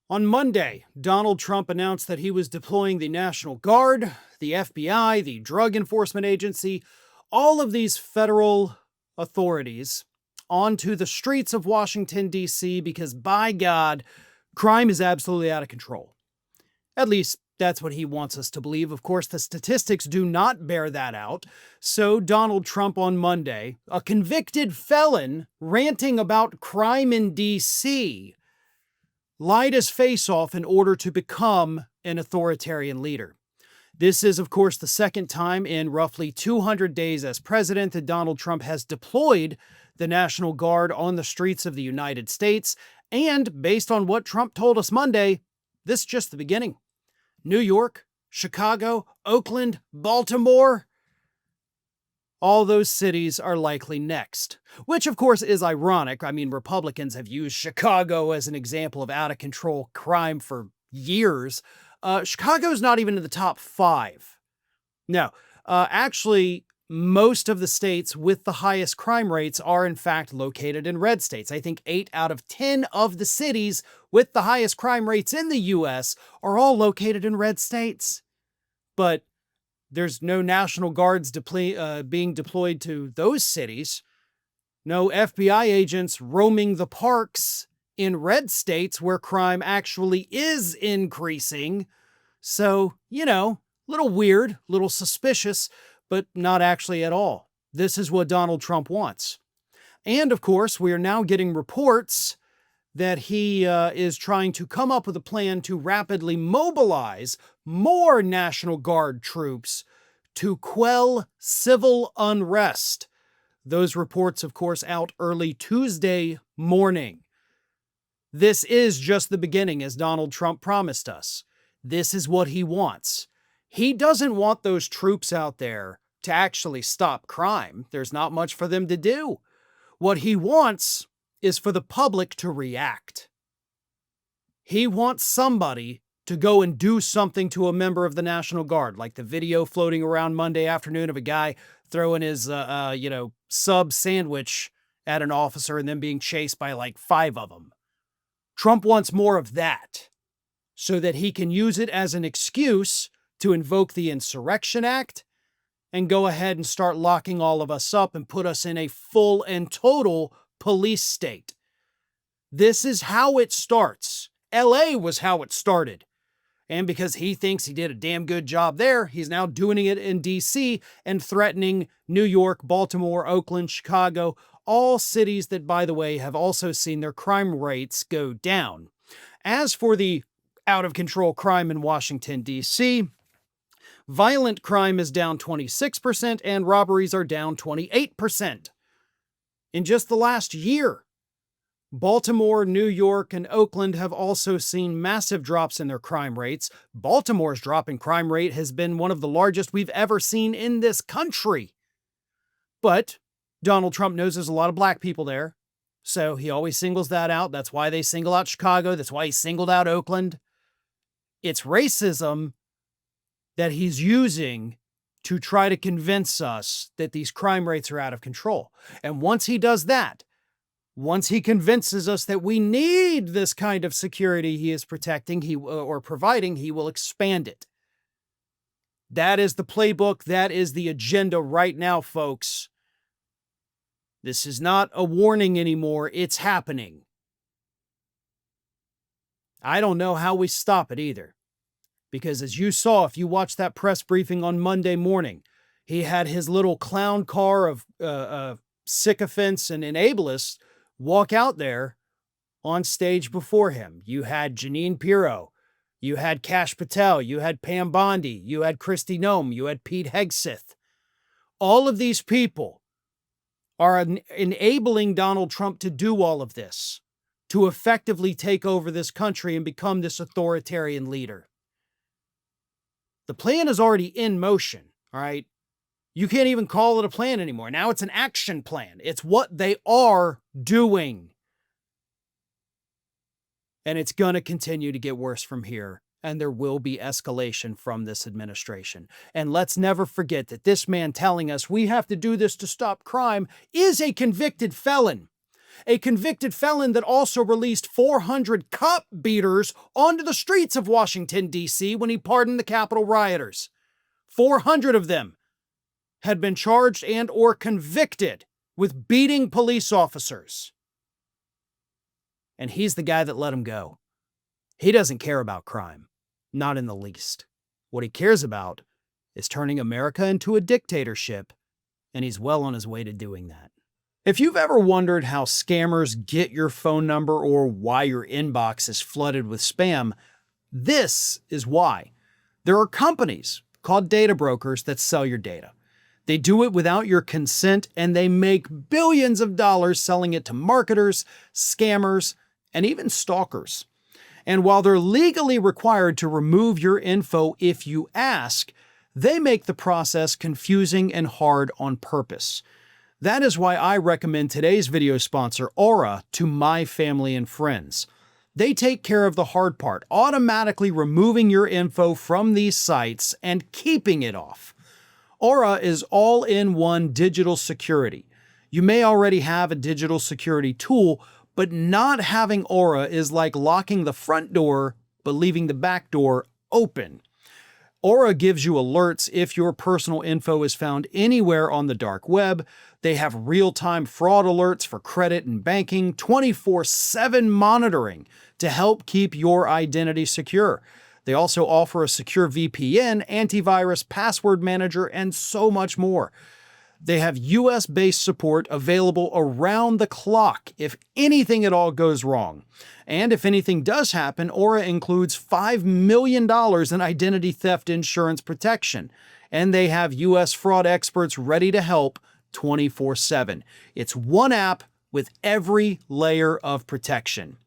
On Monday, Donald Trump announced that he was deploying the National Guard, the FBI, the Drug Enforcement Agency, all of these federal authorities onto the streets of Washington, D.C., because by God, crime is absolutely out of control. At least that's what he wants us to believe. Of course, the statistics do not bear that out. So Donald Trump on Monday, a convicted felon ranting about crime in D.C., lied his face off in order to become an authoritarian leader. This is, of course, the second time in roughly 200 days as president that Donald Trump has deployed the National Guard on the streets of the United States. And based on what Trump told us Monday, this is just the beginning. New York, Chicago, Oakland, Baltimore, all those cities are likely next, which of course is ironic. I mean, Republicans have used Chicago as an example of out of control crime for years. Chicago's not even in the top 5. No, actually, most of the states with the highest crime rates are in fact located in red states. I think 8 out of 10 of the cities with the highest crime rates in the U.S. are all located in red states. But there's no National Guards being deployed to those cities. No FBI agents roaming the parks in red states where crime actually is increasing. So, little weird, little suspicious, but not actually at all. This is what Donald Trump wants. And of course, we are now getting reports that he is trying to come up with a plan to rapidly mobilize more National Guard troops to quell civil unrest. Those reports, of course, out early Tuesday morning. This is just the beginning, as Donald Trump promised us. This is what he wants. He doesn't want those troops out there to actually stop crime. There's not much for them to do. What he wants is for the public to react. He wants somebody to go and do something to a member of the National Guard, like the video floating around Monday afternoon of a guy throwing his, sub sandwich at an officer and then being chased by like 5 of them. Trump wants more of that so that he can use it as an excuse to invoke the Insurrection Act and go ahead and start locking all of us up and put us in a full and total police state. This is how it starts. LA was how it started. And because he thinks he did a damn good job there, he's now doing it in D.C. and threatening New York, Baltimore, Oakland, Chicago, all cities that, by the way, have also seen their crime rates go down. As for the out-of-control crime in Washington, D.C., violent crime is down 26% and robberies are down 28%. In just the last year, Baltimore, New York, and Oakland have also seen massive drops in their crime rates. Baltimore's drop in crime rate has been one of the largest we've ever seen in this country. But Donald Trump knows there's a lot of black people there, so he always singles that out. That's why they single out Chicago. That's why he singled out Oakland. It's racism that he's using to try to convince us that these crime rates are out of control. And once he does that, once he convinces us that we need this kind of security he is protecting or providing, he will expand it. That is the playbook. That is the agenda right now, folks. This is not a warning anymore. It's happening. I don't know how we stop it either. Because as you saw, if you watched that press briefing on Monday morning, he had his little clown car of sycophants and enablists walk out there on stage before him. You had Jeanine Pirro, you had Kash Patel, you had Pam Bondi, you had Kristi Noem, you had Pete Hegseth. All of these people are enabling Donald Trump to do all of this, to effectively take over this country and become this authoritarian leader. The plan is already in motion, all right? You can't even call it a plan anymore. Now it's an action plan. It's what they are doing. And it's going to continue to get worse from here. And there will be escalation from this administration. And let's never forget that this man telling us we have to do this to stop crime is a convicted felon. a convicted felon that also released 400 cop beaters onto the streets of Washington, D.C. when he pardoned the Capitol rioters. 400 of them had been charged and or convicted with beating police officers. And he's the guy that let them go. He doesn't care about crime, not in the least. What he cares about is turning America into a dictatorship, and he's well on his way to doing that. If you've ever wondered how scammers get your phone number or why your inbox is flooded with spam, this is why. There are companies called data brokers that sell your data. They do it without your consent, and they make billions of dollars selling it to marketers, scammers, and even stalkers. And while they're legally required to remove your info if you ask, they make the process confusing and hard on purpose. That is why I recommend today's video sponsor, Aura, to my family and friends. They take care of the hard part, automatically removing your info from these sites and keeping it off. Aura is all-in-one digital security. You may already have a digital security tool, but not having Aura is like locking the front door but leaving the back door open. Aura gives you alerts if your personal info is found anywhere on the dark web. They have real-time fraud alerts for credit and banking, 24/7 monitoring to help keep your identity secure. They also offer a secure VPN, antivirus, password manager, and so much more. They have US-based support available around the clock if anything at all goes wrong. And if anything does happen, Aura includes $5 million in identity theft insurance protection. And they have US fraud experts ready to help 24/7. It's one app with every layer of protection.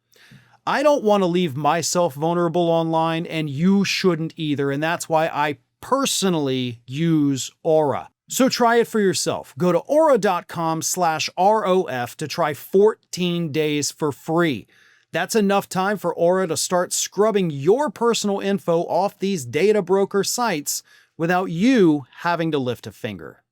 I don't want to leave myself vulnerable online, and you shouldn't either, and that's why I personally use Aura. So try it for yourself. Go to aura.com/ROF to try 14 days for free. That's enough time for Aura to start scrubbing your personal info off these data broker sites without you having to lift a finger.